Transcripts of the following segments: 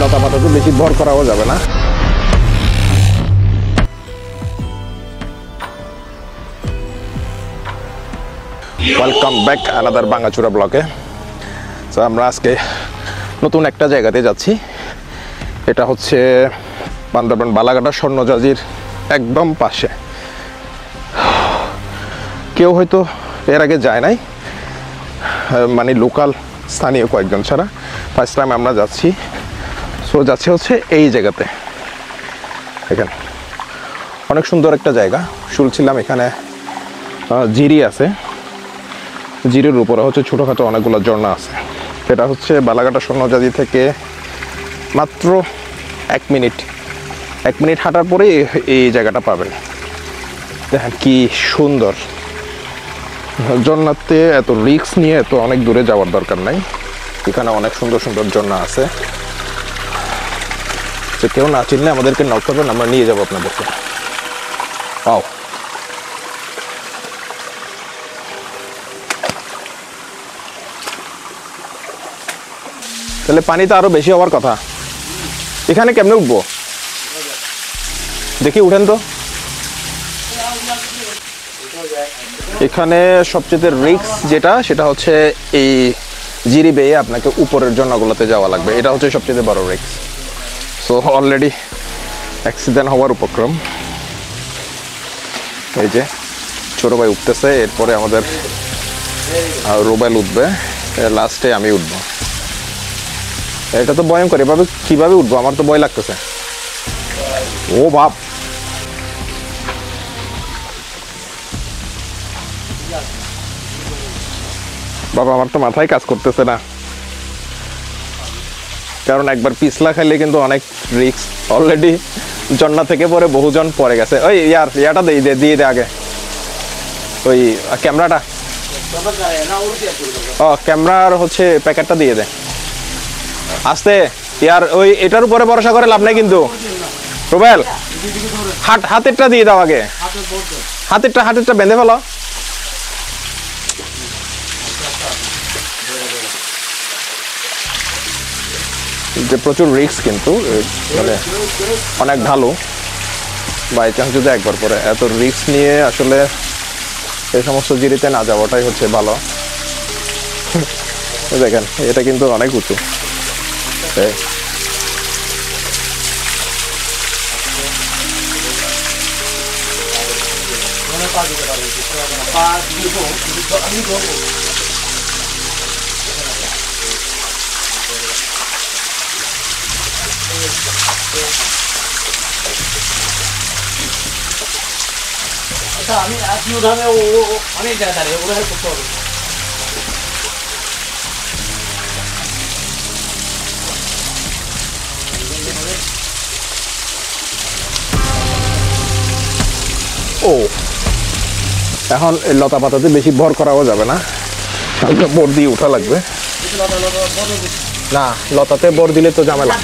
লতা পাতাতে বেশি ভর করাও যাবে না। ওয়েলকাম ব্যাক আনাদার ভাঙাচোরা ব্লকে। তো আমরা আজকে নতুন একটা জায়গাতে যাচ্ছি। এটা হচ্ছে বান্দরবান বালাঘাটা স্বর্ণজাজির একদম পাশে। কেউ হয়তো এর আগে যায় নাই, মানে লোকাল স্থানীয় কয়েকজন ছাড়া। ফার্স্ট টাইম আমরা যাচ্ছি। সো যাচ্ছে হচ্ছে এই জায়গাতে। এখানে অনেক সুন্দর একটা জায়গা। শুনছিলাম এখানে জিরি আছে, জিরির উপরে হচ্ছে ছোটোখাটো অনেকগুলো ঝর্ণা আছে। এটা হচ্ছে বালাঘাটা স্বর্ণজাজি থেকে মাত্র 1 মিনিট হাঁটার পরে এই জায়গাটা পাবেন। দেখেন কি সুন্দর। ঝর্ণাতে এত রিস্ক নিয়ে এত অনেক দূরে যাওয়ার দরকার নাই। এখানে অনেক সুন্দর সুন্দর ঝর্ণা আছে। যে কেউ না চিনলে আমাদেরকে নক করবেন, আমরা নিয়ে যাবো আপনাদেরকে। পাও তাহলে পানি তো আরো বেশি হওয়ার কথা। এখানে কেমনে উঠবো দেখি, উঠেন তো। এখানে সবচেয়ে রিস্ক যেটা, সেটা হচ্ছে এই জিরি বেয়ে আপনাকে উপরের ঝর্ণাগুলোতে যাওয়া লাগবে। এটা হচ্ছে সবচেয়ে বড় রিস্ক। সো অলরেডি অ্যাক্সিডেন্ট হওয়ার উপক্রম। এই যে ছোট ভাই উঠতেছে, এরপরে আমাদের রুবেল উঠবে, লাস্টে আমি উঠবো। এটা তো ভয়ঙ্কর, এভাবে কিভাবে উঠবো? আমার তো ভয় লাগতেছে। ও বাপ, বাবা আমার তো মাথায় কাজ করতেছে না, কারণ একবার পিছলা খাইলে কিন্তু অনেক রিস্ক। অলরেডি ঝর্ণা থেকে পরে বহুজন পড়ে গেছে। ওই ইয়াটা দিয়ে দে আগে, ওই ক্যামেরাটা। ও ক্যামেরার হচ্ছে প্যাকেটটা দিয়ে দে আস্তে। ইয়ার ওই এটার উপরে ভরসা করে লাভ নাই কিন্তু। রুবেল হাতেরটা দিয়ে দাও আগে, হাতেরটা বেঁধে ফেলো। যে প্রচুর রিস্ক কিন্তু, মানে অনেক ঢালু। বাই চান্স যদি একবার পরে, এত রিস্ক নিয়ে আসলে এই সমস্ত জিরিতে না যাওয়াটাই হচ্ছে ভালো। দেখেন এটা কিন্তু অনেক উঁচু। আমি ধামে অনেক জায়গা দাঁড়িয়ে ওরা হেল্প করতে হবে। ও এখন লতা পাতাতে বেশি ভর করাও যাবে না, হালকা বর দিয়ে উঠা লাগবে। না লতাতে বর দিলে তো ঝামেলা।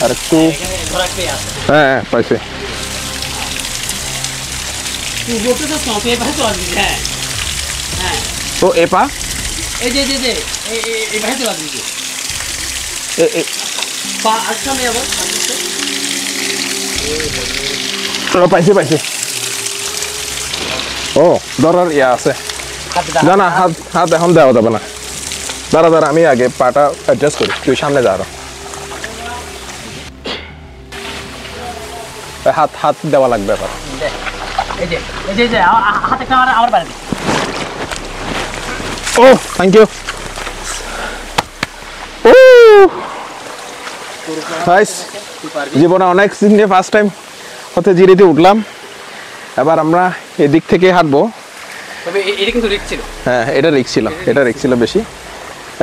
আর একটু, হ্যাঁ পাইছে। তো এপা এই যে এই ভাই চলে আসবি পাইছে। ও ধরার ইয়া আছে না? না হাত এখন দেওয়া যাবে না। দাঁড়া আমি আগে পাটা অ্যাডজাস্ট করি, তুই সামনে যা। হাত দেওয়া লাগবে এবার। ও থ্যাংক ইউ। জীবনে অনেক দিনে ফার্স্ট টাইম হতে জিরিতে উঠলাম। এবার আমরা এদিক থেকে হাঁটবো। হ্যাঁ এটা রিস্ক ছিল বেশি।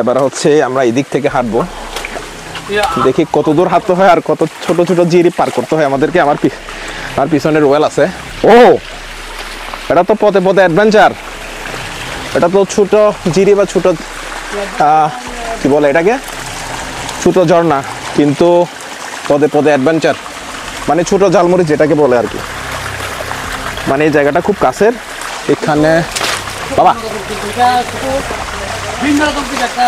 এবার হচ্ছে আমরা এদিক থেকে হাঁটবো, দেখি কত দূর হাঁটতে হয় আর কত ছোট ছোট জিরি পার করতে হয় আমাদেরকে। আমার পিছনে রোয়েল আছে। ও এটা তো পথে অ্যাডভেঞ্চার। এটা তো ছোট জিরি বা ছোট কি বলে এটাকে, ছোট ঝর্ণা, কিন্তু পদে অ্যাডভেঞ্চার, মানে ছোট ঝালমুড়ি যেটাকে বলে আর কি। মানে এই জায়গাটা খুব কাছের। এখানে বাবা। কিন্তু এটা শুধু ভিন্ন রকম কিছু একটা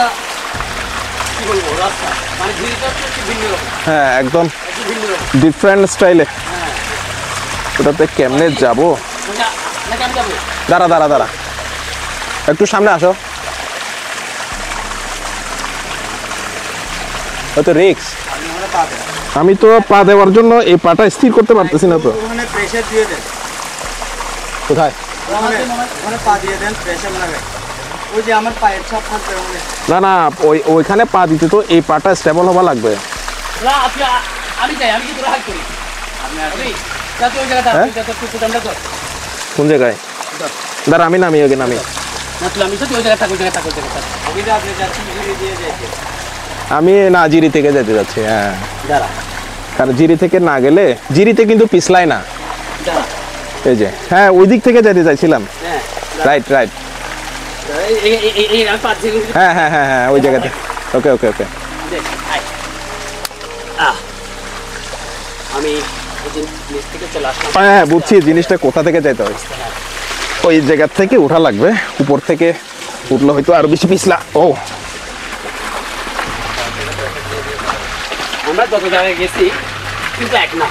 কি বলবো রাস্তা মানে ঝিরিটা হচ্ছে একটু ভিন্ন রকম, হ্যাঁ একদম একটু ভিন্ন রকম। ডিফারেন্ট স্টাইলে। হ্যাঁ ওটাতে কেমনে যাব? নাকি আমি যাবো? দাঁড়া দাঁড়া দাঁড়া, একটু সামনে আসো। হয়তো রিক্স। আপনি ওখানে পা দেন, আমি তো পা দেওয়ার জন্য এই পাটা স্থির করতে পারতেছি না তো। ওখানে প্রেশার দিয়ে দেন, কোথায়? ওখানে পা দিয়ে দেন, প্রেশার লাগাই। ওই যে আমার পায়ের ছাপ থাকবে ওখানে। না না, ওইখানে পা দিতে তো এই পাটা স্টেবল হওয়া লাগবে। না আপনি আমি যাই, আমি কিন্তু রাগ করি। আপনি আসলে যাতে ওই জায়গাটা হ্যাঁ? আপনি যাতে একটু দামটা কর। কোন জায়গায়? দাঁড়া আমি নামি আগে নামি। না আমি যদি ওই জায়গাটা থাক, ওই জায়গাটা থাক, ওই জায়গাটা থাক। আমি তো আপনি যাচ্ছি ঘুরে দিয়ে যাইতে। আমি না জিরি থেকে যেতে যাচ্ছি, হ্যাঁ। দাঁড়া কারণ জিরি থেকে না গেলে, জিরিতে কিন্তু পিছলাই না। দাঁড়া, এই যে, হ্যাঁ ওই দিক থেকে যেতে চাইছিলাম। হ্যাঁ রাইট রাইট, এই আমি পাঁচ থেকে হ্যাঁ হ্যাঁ হ্যাঁ হ্যাঁ ওই জায়গাতে। ওকে ওকে ওকে। আমি ওই যে নিচ থেকে চলে আসলাম। হ্যাঁ বুঝছি জিনিসটা কোথা থেকে যাইতে হয়। ওই জায়গা থেকে উঠা লাগবে, উপর থেকে উঠলে হয়তো আরো বেশি পিছলা। ও আমরা যত জায়গায় গেছি কিন্তু এক না।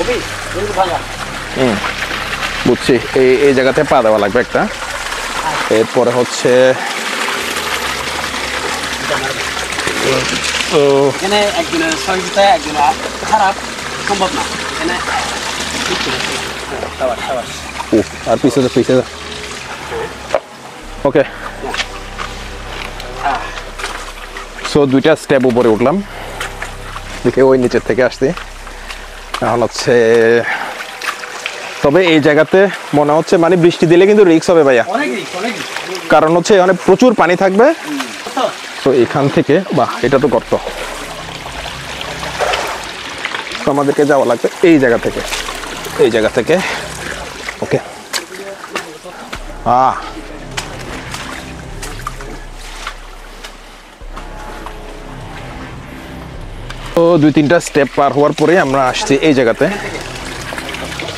ওবি বন্ধু ভাঙা বুঝছি, এই জায়গাতে পা দেওয়া লাগবে একটা। এরপরে হচ্ছে ও এখানে একজনের সহযোগিতায় একজনের খারাপ সম্ভব না। এখানে আর পিছনে পিছনে। ওকে, সো দুইটা স্টেপ উপরে উঠলাম, দেখে ওই নিচের থেকে আসছি। এখন হচ্ছে, তবে এই জায়গাতে মনে হচ্ছে মানে বৃষ্টি দিলে কিন্তু রিস্ক হবে ভাইয়া, অনেক রিস্ক, অনেক রিস্ক। কারণ হচ্ছে এখানে প্রচুর পানি থাকবে। তো এখান থেকে, বাহ এটা তো গর্ত, তো আমাদেরকে যাওয়া লাগবে এই জায়গা থেকে, এই জায়গা থেকে। ওকে, তো দুই তিনটা স্টেপ পার হওয়ার পরে আমরা আসছি এই জায়গাতে।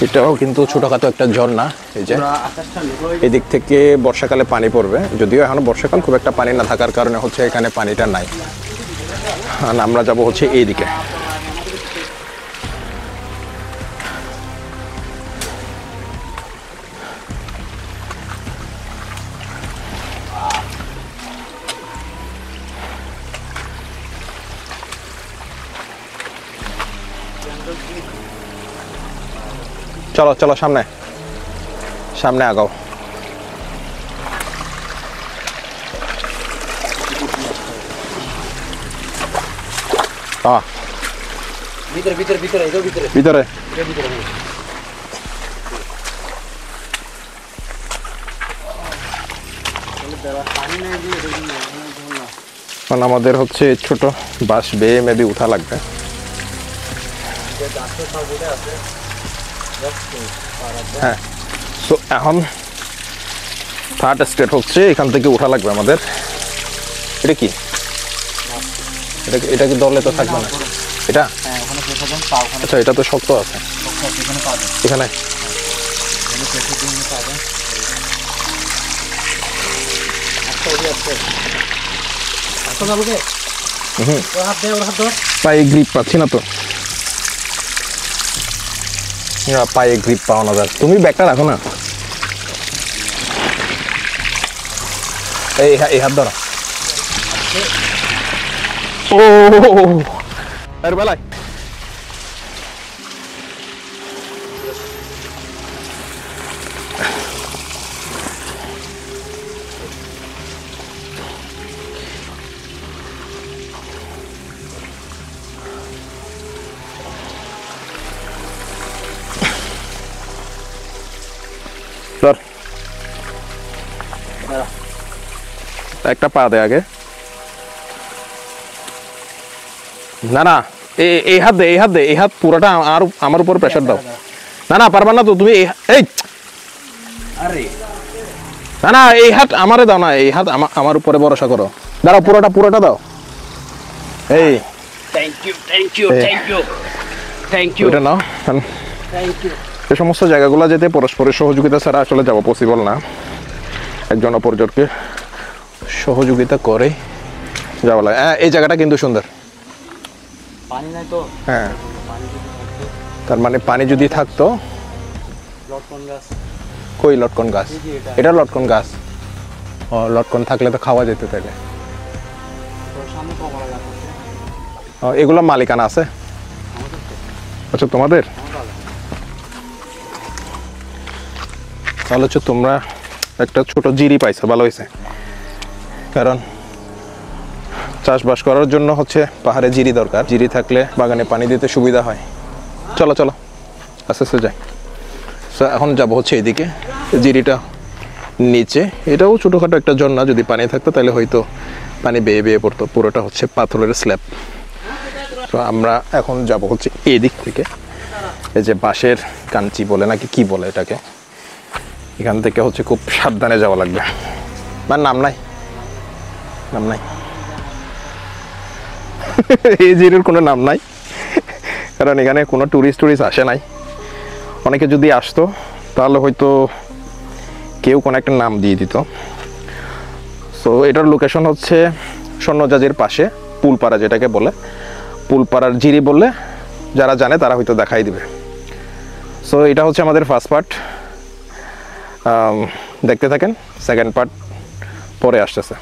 এটাও কিন্তু ছোটখাটো একটা ঝর্ণা। এই যে এদিক থেকে বর্ষাকালে পানি পড়বে, যদিও এখন বর্ষাকাল, খুব একটা পানি না থাকার কারণে হচ্ছে এখানে পানিটা নাই। আর আমরা যাব হচ্ছে এই দিকে। চলো চলো সামনে সামনে আগাও। ভিতরে ভিতরে ভিতরে এটাও ভিতরে ভিতরে। ভিতরে কারণ আমাদের হচ্ছে ছোট বাস বেয়ে মেবি উঠা লাগবে। হ্যাঁ, তো এখন থার্ড স্টেপ হচ্ছে এখান থেকে উঠা লাগবে আমাদের। এটা কি, এটা কি দলে তো থাকবে না এটা? আচ্ছা, এটা তো শক্ত আছে এখানে। পায়ে গ্রিপ পাচ্ছি না তো, পায়ে গ্রিপ পাও না। তুমি ব্যাগটা রাখো না, এই হাত ধরো। ও এর বেলায় ধর, একটা পা দে আগে। না না, এই হাত দে, এই হাত দে, এই হাত পুরোটা আমার উপর প্রেসার দাও। না না পারবা না তো তুমি। এই না না, এই হাত আমারে দাও না, এই হাত আমার উপরে ভরসা করো। দাঁড়াও, পুরোটা দাও। এই thank you thank you thank you thank you এটা নাও। Thank you. এই সমস্ত জায়গাগুলো যেতে পরস্পরের সহযোগিতা ছাড়া আসলে যাওয়া পসিবল না, একজন অপরজনকে সহযোগিতা করে যাওয়া লাগে। হ্যাঁ, এই জায়গাটা কিন্তু সুন্দর। পানি নাই তো, হ্যাঁ, পানি যদি থাকতো, তার মানে পানি যদি থাকতো। লটকন গাছ, কই লটকন গাছ? এই যে এটা, এটা লটকন গাছ। ও, লটকন থাকলে তো খাওয়া যেত তাইলে। তোর সামনে কমলা গাছ আছে, ও, এগুলো মালিকানা আছে? আমাদের তো, আচ্ছা, তোমাদের? আমার বাগান। তাহলে হচ্ছে তোমরা একটা ছোট জিরি পাইছো, ভালো হয়েছে। কারণ চাষবাস করার জন্য হচ্ছে পাহাড়ে জিরি দরকার, জিরি থাকলে বাগানে পানি দিতে সুবিধা হয়। চলো চলো, আস্তে আস্তে যাই। এখন যাবো হচ্ছে এদিকে, জিরিটা নিচে, এটাও ছোটোখাটো একটা ঝর্ণা, যদি পানি থাকতো তাহলে হয়তো পানি বেয়ে বেয়ে পড়তো, পুরোটা হচ্ছে পাথরের স্ল্যাব। তো আমরা এখন যাব হচ্ছে এই দিক থেকে, এই যে বাঁশের কাঞ্চি বলে নাকি কি বলে এটাকে, এখান থেকে হচ্ছে খুব সাবধানে যাওয়া লাগবে। আর নাম নাই, নাম নাই এই জিরির কোনো নাম নাই, কারণ এখানে কোনো টুরিস্ট আসে নাই। অনেকে যদি আসতো তাহলে হয়তো কেউ কোনো একটা নাম দিয়ে দিত। সো এটার লোকেশন হচ্ছে স্বর্ণজাজির পাশে পুলপাড়া, যেটাকে বলে পুলপাড়ার জিরি বললে যারা জানে তারা হয়তো দেখাই দিবে। সো এটা হচ্ছে আমাদের ফার্স্ট পার্ট, দেখতে থাকেন, সেকেন্ড পার্ট পরে আসতেছে।